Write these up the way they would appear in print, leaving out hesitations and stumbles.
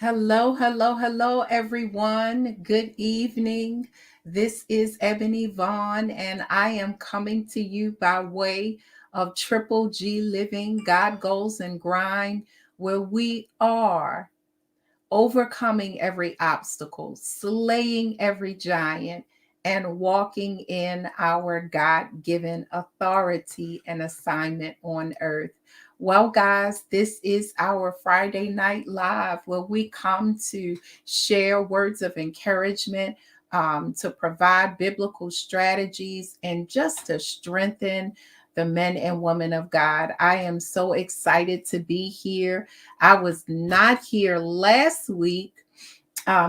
Hello, hello, hello, everyone. Good evening. This is Ebony Vaughn, and I am coming to you by way of Triple G Living, God Goals and Grind, where we are overcoming every obstacle, slaying every giant, and walking in our God given authority and assignment on earth. Well, guys, this is our Friday Night Live where we come to share words of encouragement, to provide biblical strategies, and just to strengthen the men and women of God. I am so excited to be here. I was not here last week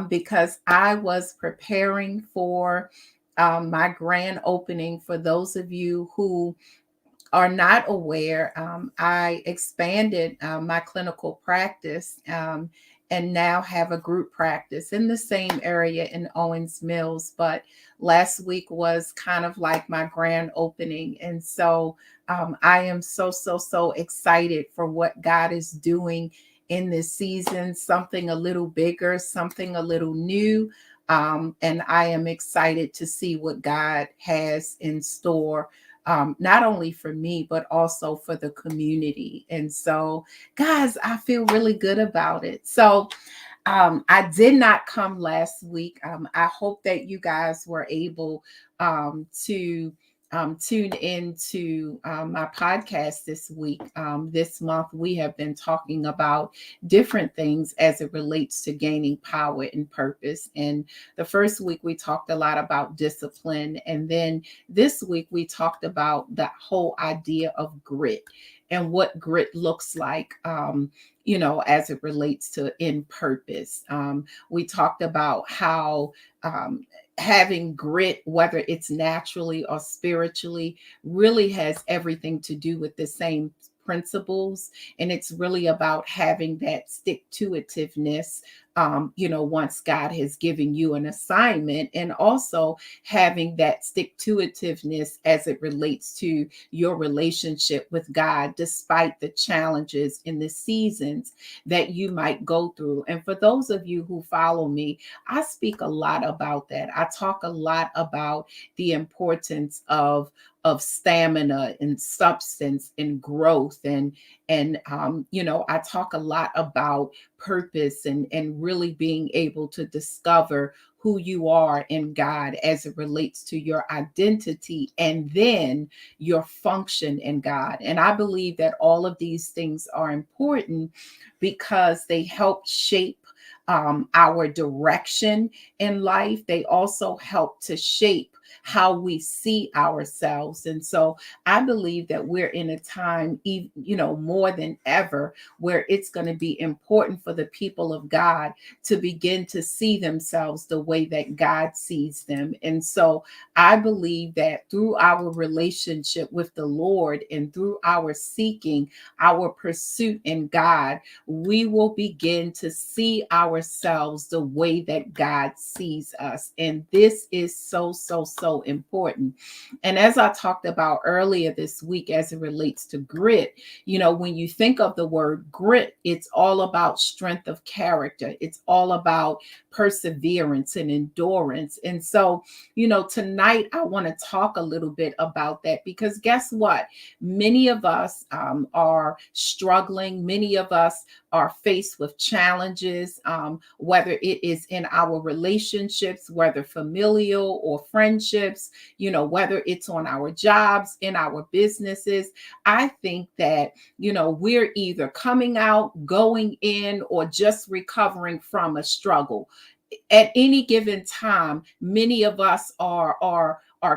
because I was preparing for my grand opening. For those of you who are not aware, I expanded my clinical practice and now have a group practice in the same area in Owens Mills. But last week was kind of like my grand opening. And so I am so excited for what God is doing in this season, something a little bigger, something a little new. And I am excited to see what God has in store, not only for me, but also for the community. And so, guys, I feel really good about it. So, I did not come last week. I hope that you guys were able to tune into my podcast this week. This month, we have been talking about different things as it relates to gaining power and purpose. And the first week, we talked a lot about discipline. And then this week, we talked about the whole idea of grit and what grit looks like. As it relates to in purpose. We talked about how having grit, whether it's naturally or spiritually, really has everything to do with the same principles. And it's really about having that stick to itiveness. Once God has given you an assignment, and also having that stick to itiveness as it relates to your relationship with God, despite the challenges in the seasons that you might go through. And for those of you who follow me, I speak a lot about that. I talk a lot about the importance of stamina and substance and growth, and I talk a lot about purpose and really being able to discover who you are in God as it relates to your identity and then your function in God. And I believe that all of these things are important because they help shape our direction in life. They also help to shape how we see ourselves. And so I believe that we're in a time, more than ever, where it's going to be important for the people of God to begin to see themselves the way that God sees them. And so I believe that through our relationship with the Lord and through our seeking, our pursuit in God, we will begin to see ourselves the way that God sees us. And this is so important. And as I talked about earlier this week, as it relates to grit, when you think of the word grit, it's all about strength of character, it's all about perseverance and endurance. And so, tonight I want to talk a little bit about that because guess what? Many of us are struggling, many of us are faced with challenges, whether it is in our relationships, whether familial or friendships, whether it's on our jobs, in our businesses. I think that, we're either coming out, going in, or just recovering from a struggle. At any given time, many of us are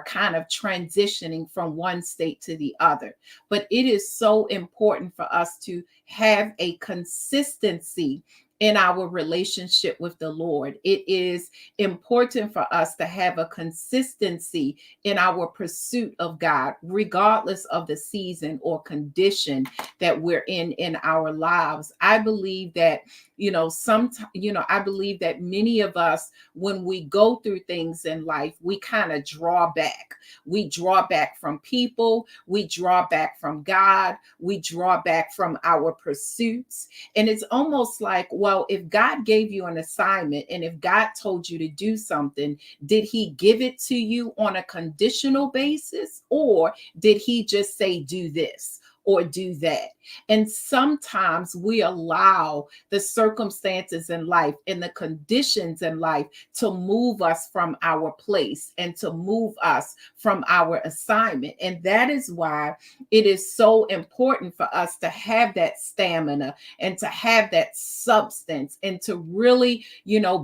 kind of transitioning from one state to the other. But it is so important for us to have a consistency in our relationship with the Lord. It is important for us to have a consistency in our pursuit of God, regardless of the season or condition that we're in our lives. I believe that, I believe that many of us, when we go through things in life, we kind of draw back. We draw back from people, we draw back from God, we draw back from our pursuits. And it's almost like, well, if God gave you an assignment and if God told you to do something, did he give it to you on a conditional basis, or did he just say, do this or do that? And sometimes we allow the circumstances in life and the conditions in life to move us from our place and to move us from our assignment. And that is why it is so important for us to have that stamina and to have that substance and to really,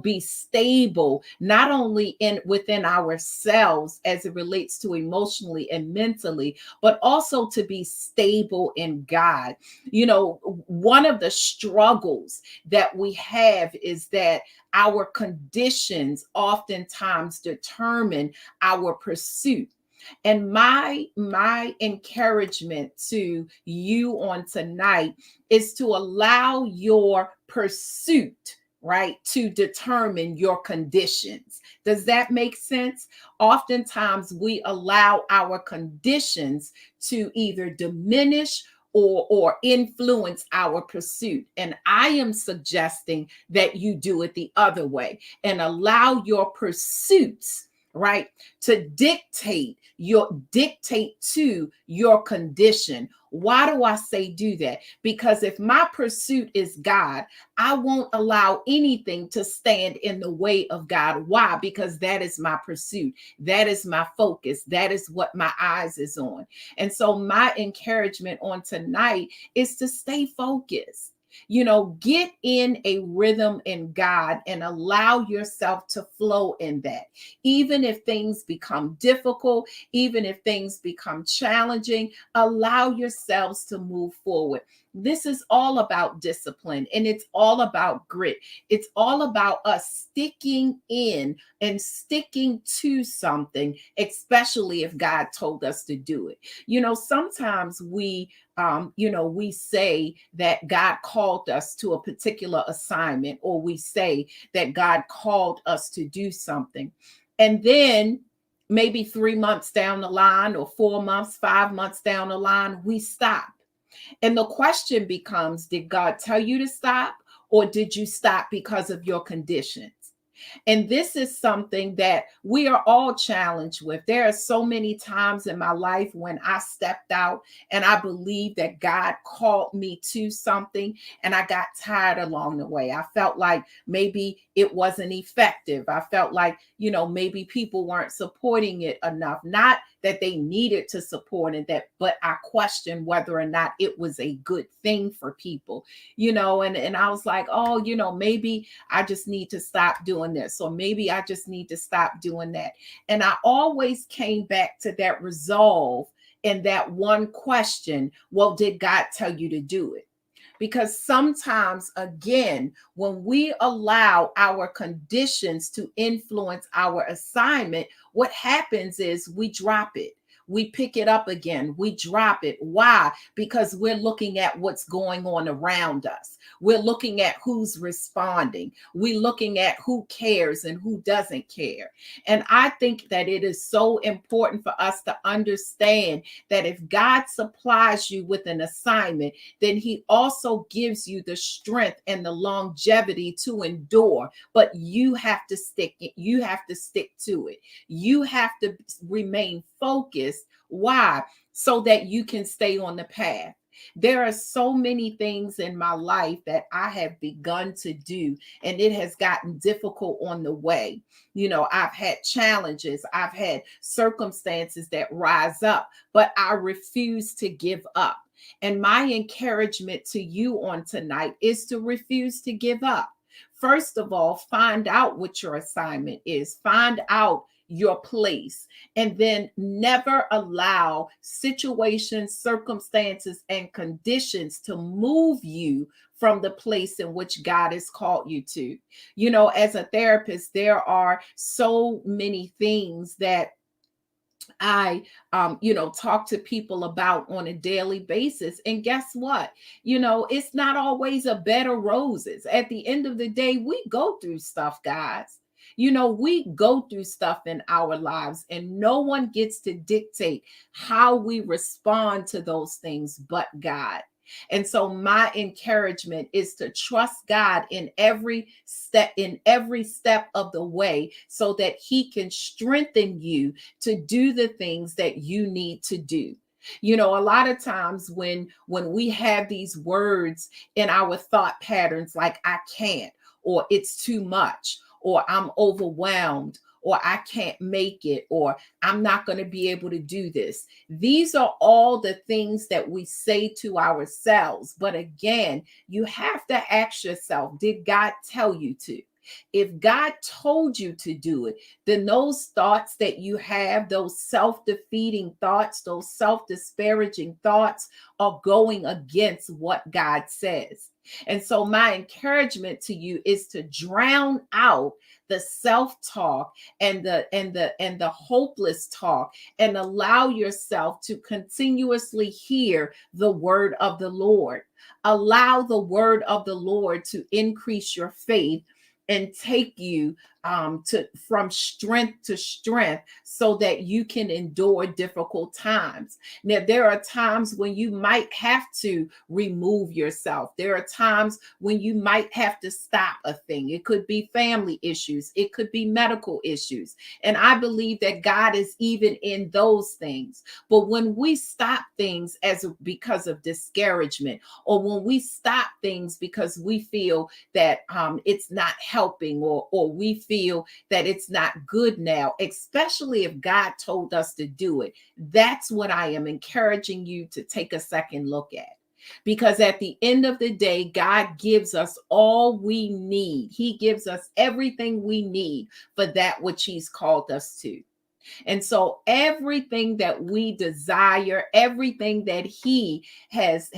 be stable, not only in within ourselves as it relates to emotionally and mentally, but also to be stable in God. One of the struggles that we have is that our conditions oftentimes determine our pursuit. And my encouragement to you on tonight is to allow your pursuit, right, to determine your conditions. Does that make sense? Oftentimes we allow our conditions to either diminish or influence our pursuit. And I am suggesting that you do it the other way and allow your pursuits, right, to dictate to your condition. Why do I say do that? Because if my pursuit is God, I won't allow anything to stand in the way of God. Why? Because that is my pursuit. That is my focus. That is what my eyes is on. And so my encouragement on tonight is to stay focused. Get in a rhythm in God and allow yourself to flow in that. Even if things become difficult, even if things become challenging, allow yourselves to move forward. This is all about discipline and it's all about grit. It's all about us sticking in and sticking to something, especially if God told us to do it. Sometimes we say that God called us to a particular assignment, or we say that God called us to do something. And then maybe 3 months down the line, or 4 months, 5 months down the line, we stop. And the question becomes, did God tell you to stop, or did you stop because of your conditions? And this is something that we are all challenged with. There are so many times in my life when I stepped out and I believed that God called me to something, and I got tired along the way. I felt like maybe it wasn't effective. I felt like, maybe people weren't supporting it enough. Not that they needed to support it, but I questioned whether or not it was a good thing for people, and I was like, oh, maybe I just need to stop doing this, or maybe I just need to stop doing that. And I always came back to that resolve and that one question: well, did God tell you to do it? Because sometimes, again, when we allow our conditions to influence our assignment, what happens is we drop it. We pick it up again. We drop it. Why? Because we're looking at what's going on around us. We're looking at who's responding. We're looking at who cares and who doesn't care. And I think that it is so important for us to understand that if God supplies you with an assignment, then he also gives you the strength and the longevity to endure. But you have to stick it. You have to stick to it. You have to remain focused. Why? So that you can stay on the path. There are so many things in my life that I have begun to do, and it has gotten difficult on the way. I've had challenges, I've had circumstances that rise up, but I refuse to give up. And my encouragement to you on tonight is to refuse to give up. First of all, find out what your assignment is. Find out your place, and then never allow situations, circumstances, and conditions to move you from the place in which God has called you to. As a therapist, there are so many things that I, talk to people about on a daily basis. And guess what? It's not always a bed of roses. At the end of the day, we go through stuff, guys. We go through stuff in our lives, and no one gets to dictate how we respond to those things but God. And so my encouragement is to trust God in every step of the way so that he can strengthen you to do the things that you need to do. You know, a lot of times when we have these words in our thought patterns like I can't, or it's too much, or I'm overwhelmed, or I can't make it, or I'm not going to be able to do this. These are all the things that we say to ourselves. But again, you have to ask yourself, did God tell you to? If God told you to do it, then those thoughts that you have, those self-defeating thoughts, those self-disparaging thoughts are going against what God says. And so my encouragement to you is to drown out the self-talk and the hopeless talk, and allow yourself to continuously hear the word of the Lord. Allow the word of the Lord to increase your faith and take you to from strength to strength so that you can endure difficult times. Now, there are times when you might have to remove yourself. There are times when you might have to stop a thing. It could be family issues. It could be medical issues. And I believe that God is even in those things. But when we stop things because of discouragement, or when we stop things because we feel that it's not helping, or we feel that it's not good now, especially if God told us to do it, that's what I am encouraging you to take a second look at. Because at the end of the day, God gives us all we need. He gives us everything we need for that which he's called us to. And so everything that we desire, everything that he has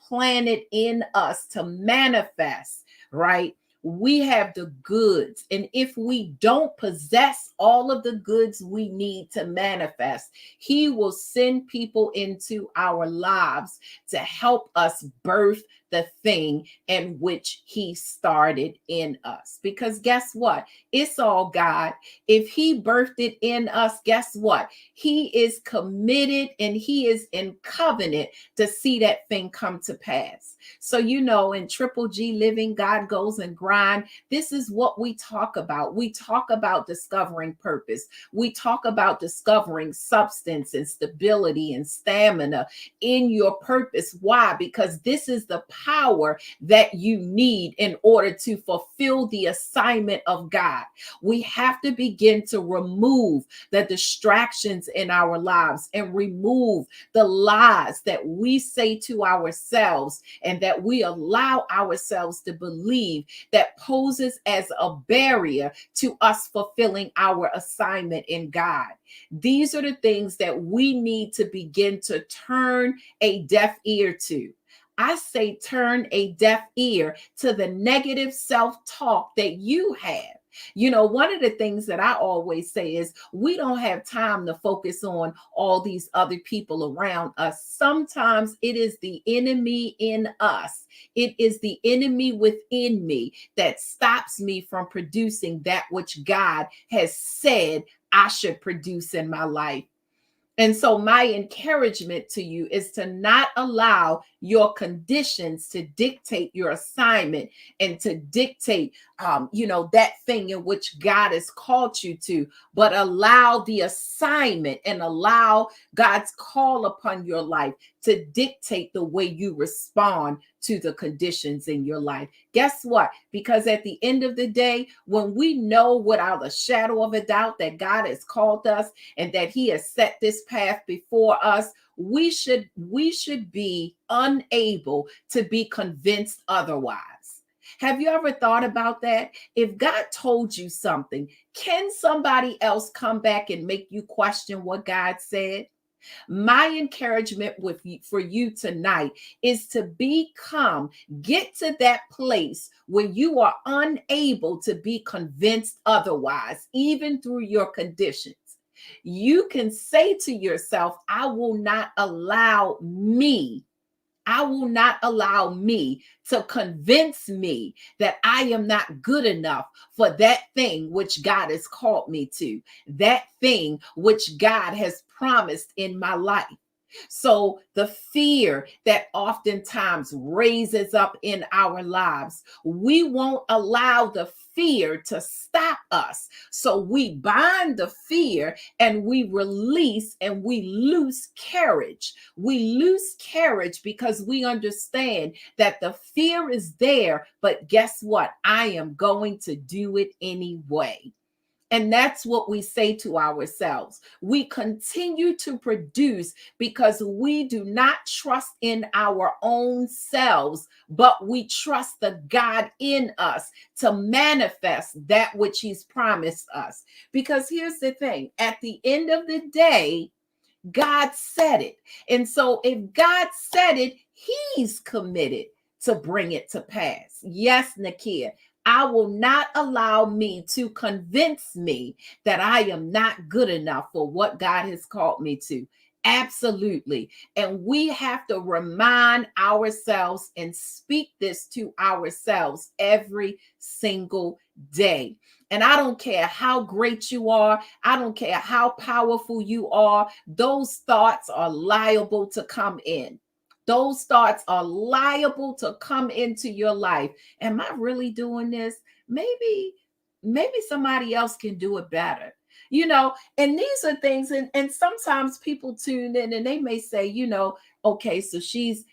planted in us to manifest, right? We have the goods. And if we don't possess all of the goods we need to manifest, he will send people into our lives to help us birth the thing in which he started in us. Because guess what? It's all God. If he birthed it in us, guess what? He is committed and he is in covenant to see that thing come to pass. So, you know, in Triple G Living, God Goes and Grind, this is what we talk about. We talk about discovering purpose. We talk about discovering substance and stability and stamina in your purpose. Why? Because this is the power that you need in order to fulfill the assignment of God. We have to begin to remove the distractions in our lives and remove the lies that we say to ourselves and that we allow ourselves to believe that poses as a barrier to us fulfilling our assignment in God. These are the things that we need to begin to turn a deaf ear to. I say turn a deaf ear to the negative self-talk that you have. You know, one of the things that I always say is we don't have time to focus on all these other people around us. Sometimes it is the enemy in us. It is the enemy within me that stops me from producing that which God has said I should produce in my life. And so my encouragement to you is to not allow your conditions to dictate your assignment and to dictate, that thing in which God has called you to, but allow the assignment and allow God's call upon your life to dictate the way you respond to the conditions in your life. Guess what? Because at the end of the day, when we know without a shadow of a doubt that God has called us and that he has set this path before us, we should be unable to be convinced otherwise. Have you ever thought about that? If God told you something, can somebody else come back and make you question what God said? My encouragement for you tonight is to get to that place where you are unable to be convinced otherwise, even through your conditions. You can say to yourself, I will not allow me to convince me that I am not good enough for that thing which God has called me to, that thing which God has promised in my life. So the fear that oftentimes raises up in our lives, we won't allow the fear to stop us. So we bind the fear and we release and we lose courage. We lose courage because we understand that the fear is there, but guess what? I am going to do it anyway. And that's what we say to ourselves. We continue to produce because we do not trust in our own selves, but we trust the God in us to manifest that which He's promised us. Because here's the thing, at the end of the day, God said it. And so if God said it, He's committed to bring it to pass. Yes, Nakia, I will not allow me to convince me that I am not good enough for what God has called me to. Absolutely. And we have to remind ourselves and speak this to ourselves every single day. And I don't care how great you are, I don't care how powerful you are, those thoughts are liable to come in. Those thoughts are liable to come into your life. Am I really doing this? Maybe somebody else can do it better. And these are things, and sometimes people tune in and they may say, okay, so she's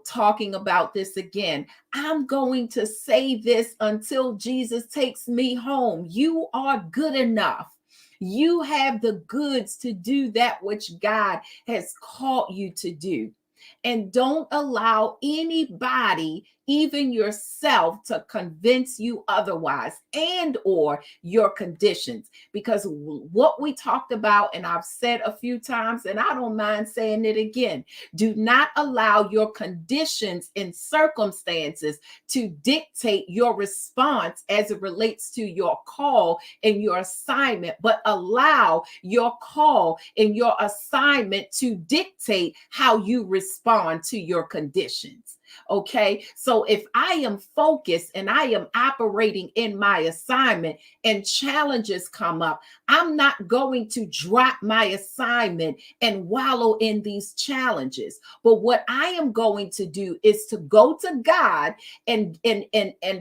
talking about this again. I'm going to say this until Jesus takes me home. You are good enough. You have the goods to do that which God has called you to do. And don't allow anybody, even yourself, to convince you otherwise, and or your conditions. Because what we talked about, and I've said a few times, and I don't mind saying it again, do not allow your conditions and circumstances to dictate your response as it relates to your call and your assignment, but allow your call and your assignment to dictate how you respond to your conditions. Okay, so if I am focused and I am operating in my assignment and challenges come up, I'm not going to drop my assignment and wallow in these challenges. But what I am going to do is to go to God and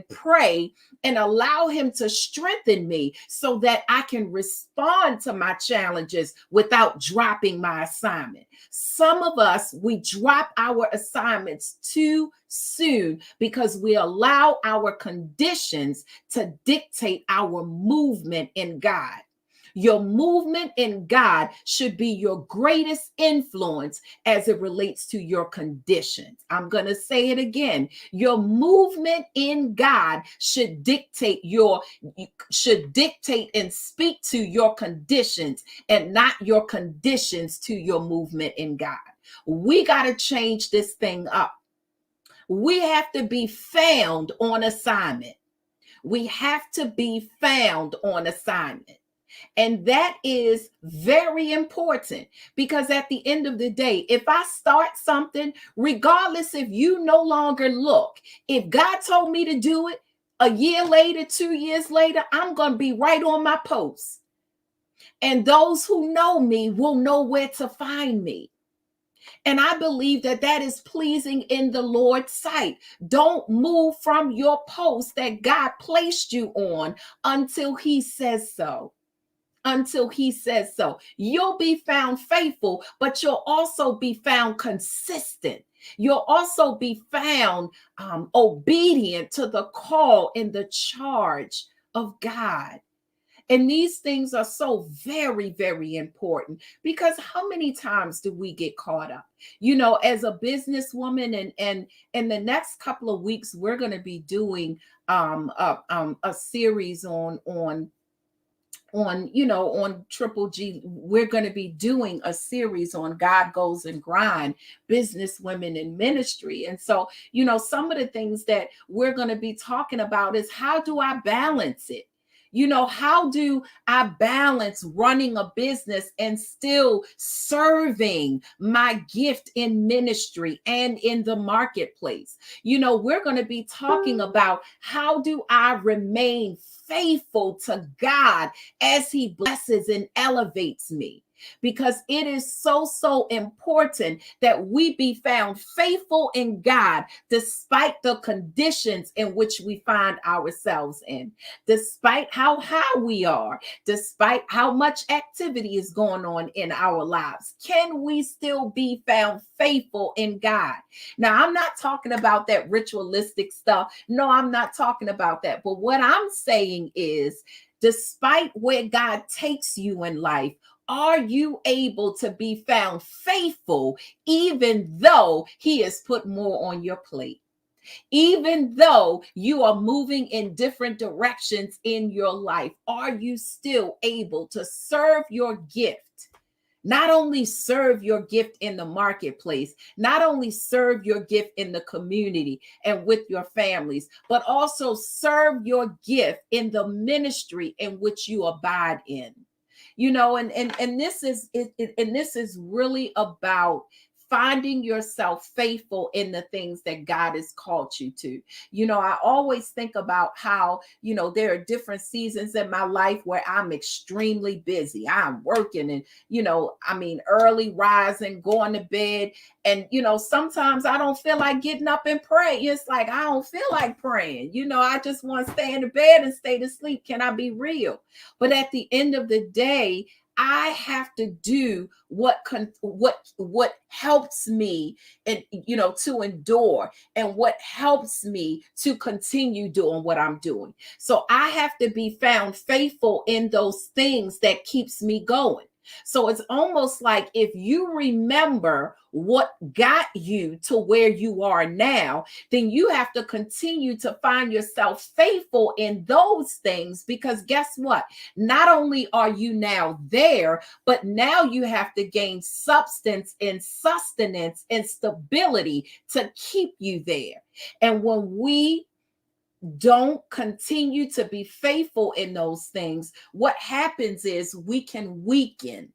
pray and allow Him to strengthen me so that I can respond to my challenges without dropping my assignment. Some of us, we drop our assignments too soon because we allow our conditions to dictate our movement in God. Your movement in God should be your greatest influence as it relates to your conditions. I'm going to say it again. Your movement in God should dictate and speak to your conditions and not your conditions to your movement in God. We got to change this thing up. We have to be found on assignment. We have to be found on assignment. And that is very important because at the end of the day, if I start something, regardless if you no longer look, if God told me to do it a year later, 2 years later, I'm going to be right on my post. And those who know me will know where to find me. And I believe that that is pleasing in the Lord's sight. Don't move from your post that God placed you on until He says so. Until He says so. You'll be found faithful, but you'll also be found consistent. You'll also be found obedient to the call and the charge of God. And these things are so very, very important because how many times do we get caught up? As a businesswoman, and in the next couple of weeks, we're going to be doing a series on Triple G. We're going to be doing a series on God Goes and Grind, business women in ministry. And so, some of the things that we're going to be talking about is how do I balance it? How do I balance running a business and still serving my gift in ministry and in the marketplace? We're going to be talking about how do I remain faithful to God as He blesses and elevates me. because it is so important that we be found faithful in God despite the conditions in which we find ourselves in, despite how high we are, despite how much activity is going on in our lives. Can we still be found faithful in God? Now, I'm not talking about that ritualistic stuff. No, I'm not talking about that. But what I'm saying is, despite where God takes you in life, are you able to be found faithful even though He has put more on your plate? Even though you are moving in different directions in your life, are you still able to serve your gift? Not only serve your gift in the marketplace, not only serve your gift in the community and with your families, but also serve your gift in the ministry in which you abide in. And this is and this is really about finding yourself faithful in the things that God has called you to. I always think about how, there are different seasons in my life where I'm extremely busy. I'm working and, early rising, going to bed. And, sometimes I don't feel like getting up and pray. It's like, I don't feel like praying. I just want to stay in the bed and stay to sleep. Can I be real? But at the end of the day, I have to do what helps me, and to endure, and what helps me to continue doing what I'm doing. So I have to be found faithful in those things that keeps me going. So it's almost like, if you remember what got you to where you are now, then you have to continue to find yourself faithful in those things, because guess what? Not only are you now there, but now you have to gain substance and sustenance and stability to keep you there. And when we don't continue to be faithful in those things, what happens is we can weaken.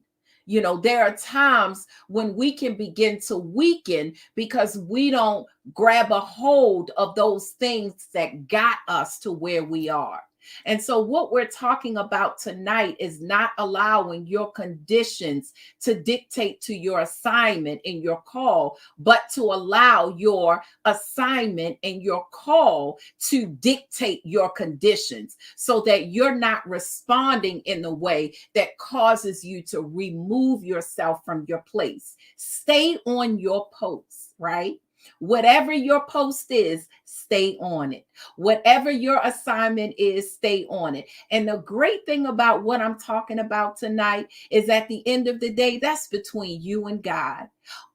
There are times when we can begin to weaken because we don't grab a hold of those things that got us to where we are. And so, what we're talking about tonight is not allowing your conditions to dictate to your assignment and your call, but to allow your assignment and your call to dictate your conditions, so that you're not responding in the way that causes you to remove yourself from your place. Stay on your post, right? Whatever your post is, stay on it. Whatever your assignment is, stay on it. And the great thing about what I'm talking about tonight is, at the end of the day, that's between you and God.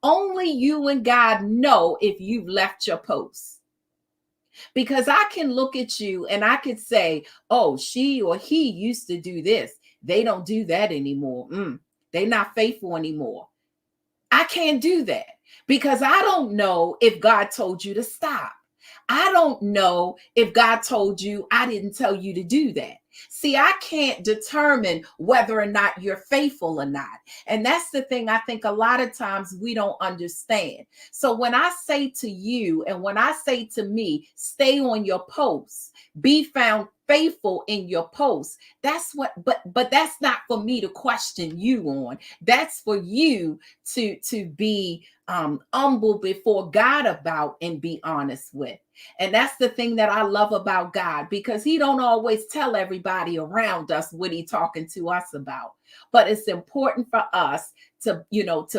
Only you and God know if you've left your post. Because I can look at you and I could say, oh, she or he used to do this. They don't do that anymore. They're not faithful anymore. I can't do that because I don't know if God told you to stop. I don't know if God told you, I didn't tell you to do that. See, I can't determine whether or not you're faithful or not. And that's the thing I think a lot of times we don't understand. So when I say to you, and when I say to me, stay on your post, be found faithful in your post, that's what, but that's not for me to question you on. That's for you to be humble before God about and be honest with. And that's the thing that I love about God, because he don't always tell everybody around us what he's talking to us about. But it's important for us to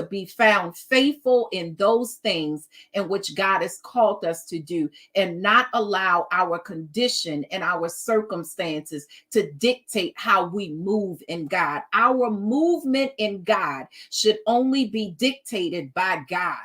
be found faithful in those things in which God has called us to do, and not allow our condition and our circumstances to dictate how we move in God. Our movement in God should only be dictated by God,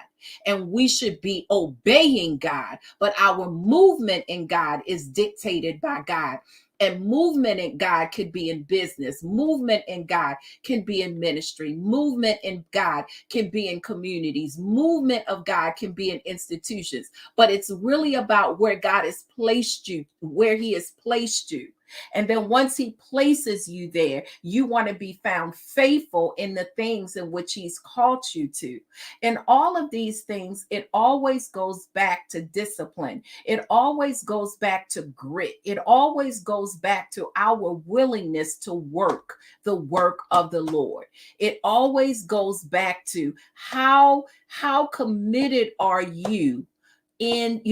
and we should be obeying God, but our movement in God is dictated by God. And movement in God could be in business. Movement in God can be in ministry. Movement in God can be in communities. Movement of God can be in institutions. But it's really about where God has placed you, where he has placed you. And then once he places you there, you want to be found faithful in the things in which he's called you to. And all of these things, it always goes back to discipline. It always goes back to grit. It always goes goes back to our willingness to work the work of the Lord. It always goes back to how committed are you in,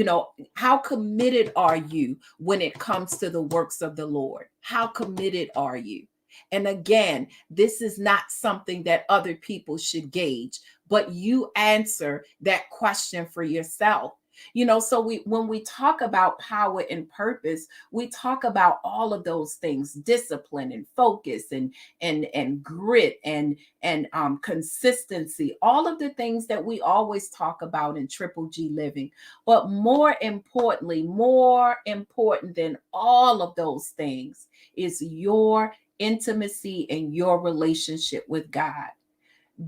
how committed are you when it comes to the works of the Lord? How committed are you? And again, this is not something that other people should gauge, but you answer that question for yourself. So when we talk about power and purpose, we talk about all of those things: discipline and focus and grit and consistency, all of the things that we always talk about in Triple G Living. But more importantly, more important than all of those things is your intimacy and your relationship with God.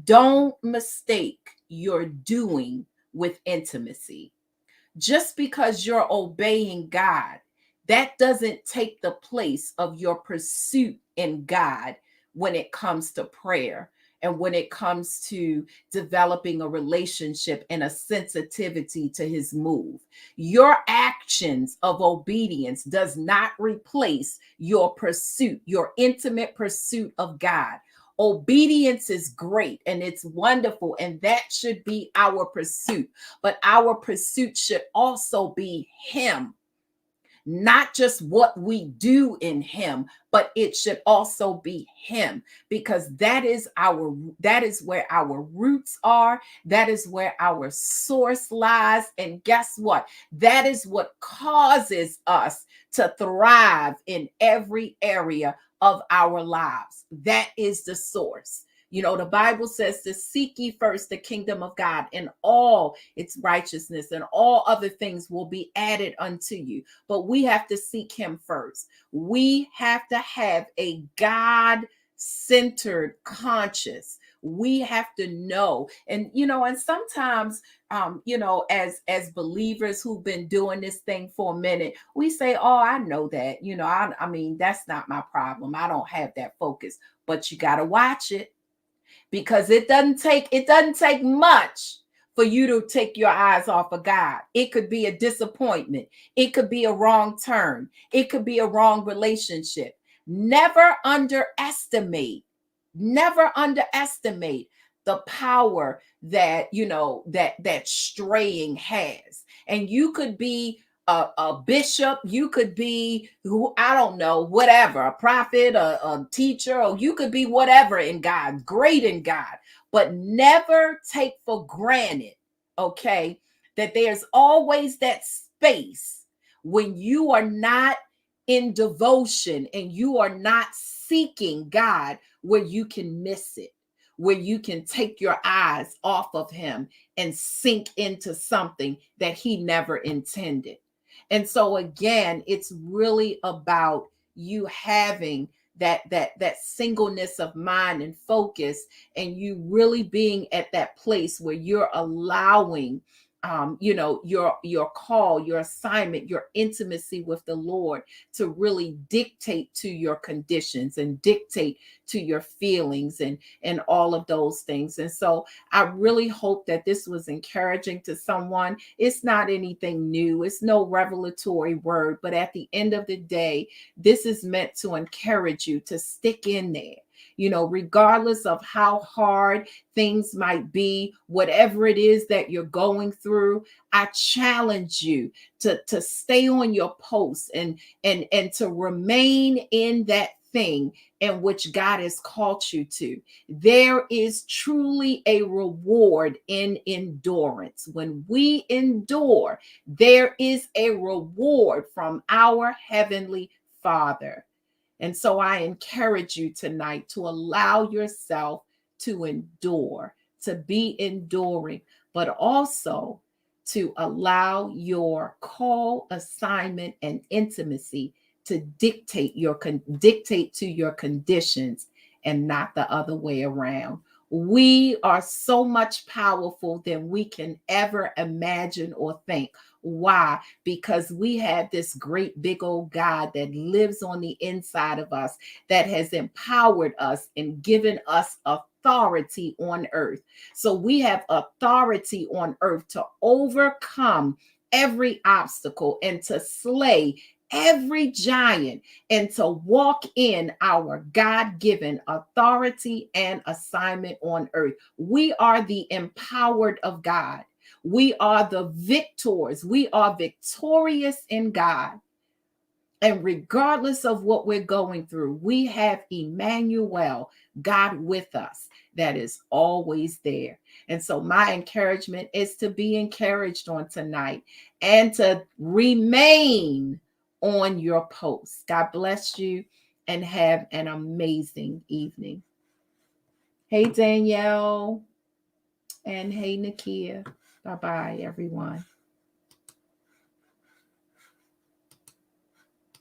Don't mistake your doing with intimacy. Just because you're obeying God, that doesn't take the place of your pursuit in God when it comes to prayer and when it comes to developing a relationship and a sensitivity to his move. Your actions of obedience does not replace your pursuit, your intimate pursuit of God. Obedience is great and it's wonderful, and that should be our pursuit. But our pursuit should also be him, not just what we do in him, but it should also be him, because that is where our roots are. That is where our source lies. And guess what? That is what causes us to thrive in every area of our lives. That is the source. The Bible says to seek ye first the kingdom of God and all its righteousness, and all other things will be added unto you. But we have to seek him first. We have to have a God-centered conscience. We have to know. And sometimes as believers who've been doing this thing for a minute, we say, oh, I know that. I mean, that's not my problem. I don't have that focus. But you got to watch it, because it doesn't take much for you to take your eyes off of God. It could be a disappointment. It could be a wrong turn. It could be a wrong relationship. Never underestimate the power that that straying has. And you could be a bishop, you could be who, I don't know, whatever, a prophet, a teacher, or you could be whatever in God, great in God. But never take for granted, okay, that there's always that space when you are not in devotion and you are not seeking God, where you can miss it, where you can take your eyes off of him and sink into something that he never intended. And so again, it's really about you having that singleness of mind and focus, and you really being at that place where you're allowing your call, your assignment, your intimacy with the Lord to really dictate to your conditions and dictate to your feelings and all of those things. And so I really hope that this was encouraging to someone. It's not anything new, it's no revelatory word, but at the end of the day, this is meant to encourage you to stick in there. Regardless of how hard things might be, whatever it is that you're going through, I challenge you to stay on your post and to remain in that thing in which God has called you to. There is truly a reward in endurance. When we endure, there is a reward from our Heavenly Father. And so I encourage you tonight to allow yourself to endure, to be enduring, but also to allow your call, assignment, and intimacy to dictate to your conditions, and not the other way around. We are so much powerful than we can ever imagine or think. Why? Because we have this great big old God that lives on the inside of us, that has empowered us and given us authority on earth. So we have authority on earth to overcome every obstacle and to slay every giant and to walk in our God-given authority and assignment on earth. We are the empowered of God. We are the victors. We are victorious in God. And regardless of what we're going through, we have Emmanuel, God with us, that is always there. And so my encouragement is to be encouraged on tonight and to remain on your post. God bless you and have an amazing evening. Hey, Danielle, and hey, Nakia. Bye-bye, everyone.